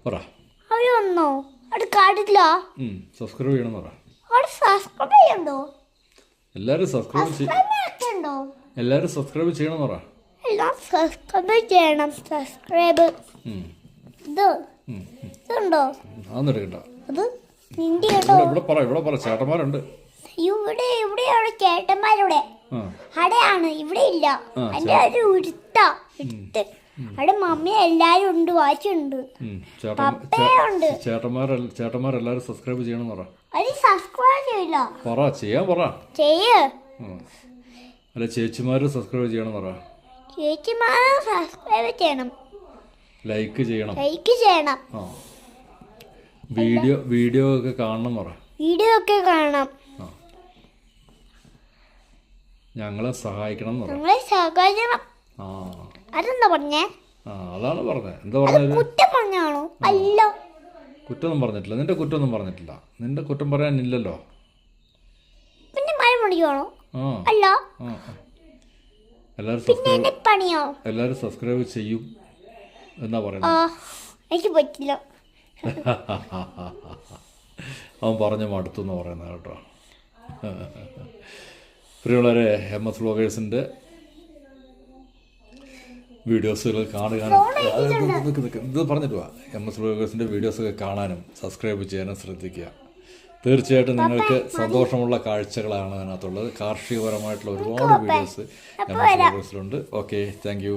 പറ. അവരൊന്നോ അത് കാട്ടില്ല. സബ്സ്ക്രൈബ് ചെയ്യണം പറ. അവിടെ സബ്സ്ക്രൈബ് ചെയ്യണ്ടോ? എല്ലാവരും സബ്സ്ക്രൈബ് എല്ലാവരും സബ്സ്ക്രൈബ് ചെയ്യണം പറ. എല്ലാം സബ്സ്ക്രൈബ് ചെയ്യണം. സബ്സ്ക്രൈബ് ഇത് ഇതുണ്ടോ? അതൊന്നും എടുക്കണ്ട. അത് നിന്റെ കേട്ടോ. ഇവിടെ പറ ചേട്ടന്മാരുണ്ട്. ഇവിടെയാണ് ചേട്ടന്മാരുടെ. അവിടെയാണ്, ഇവിടെ ഇല്ല. അതിന്റെ ഒരു ഉരുത്ത അവിടെ മമ്മി എല്ലാരും ഉണ്ട്, വാച്ചുണ്ട്, പപ്പയുണ്ട്. ചേട്ടന്മാരെല്ലാരും സബ്സ്ക്രൈബ് ചെയ്യണം പറ. അത് സബ്സ്ക്രൈബ് ചെയ്യില്ല പറ. ചെയ്യാൻ പറ. അല്ല ചേച്ചിമാര് സബ്സ്ക്രൈബ് ചെയ്യണം പറ. ചേച്ചിമാര് സബ്സ്ക്രൈബ് ചെയ്യണം. ലൈക്ക് ചെയ്യണം. വീഡിയോ ഒക്കെ കാണണം പറ. വീഡിയോ ഒക്കെ കാണണം. ഞങ്ങളെ സഹായിക്കണം പറ. ഞങ്ങളെ സഹായിക്കണം. അതെന്താ പറഞ്ഞേ? അതാണ് പറഞ്ഞത്. എന്താ പറഞ്ഞത്? കുറ്റം പറഞ്ഞാണോ? അല്ല, കുറ്റമൊന്നും പറഞ്ഞിട്ടില്ല. നിന്റെ കുറ്റമൊന്നും പറഞ്ഞിട്ടില്ല. നിന്റെ കുറ്റം പറയാനില്ലല്ലോ. പിന്നെ മഴ മുടിക്കണോ? അല്ല, എല്ലാരും സബ്സ്ക്രൈബ് ചെയ്യും എന്നാ പറയുന്നത്. എനിക്ക് പറ്റില്ല. അവൻ പറഞ്ഞ മടുത്തു എന്ന് പറയുന്നത് കേട്ടോ. പ്രിയമുള്ളവരെ, MS വ്ളോഗേഴ്സിൻ്റെ വീഡിയോസുകൾ കാണുക. ഇത് പറഞ്ഞിട്ട് പോവാ. MS വ്ളോഗേഴ്സിൻ്റെ വീഡിയോസൊക്കെ കാണാനും സബ്സ്ക്രൈബ് ചെയ്യാനും ശ്രദ്ധിക്കുക. തീർച്ചയായിട്ടും നിങ്ങൾക്ക് സന്തോഷമുള്ള കാഴ്ചകളാണ് അതിനകത്തുള്ളത്. കാർഷികപരമായിട്ടുള്ള ഒരുപാട് വീഡിയോസ് MS വ്ളോഗേഴ്സിലുണ്ട്. Okay, thank U.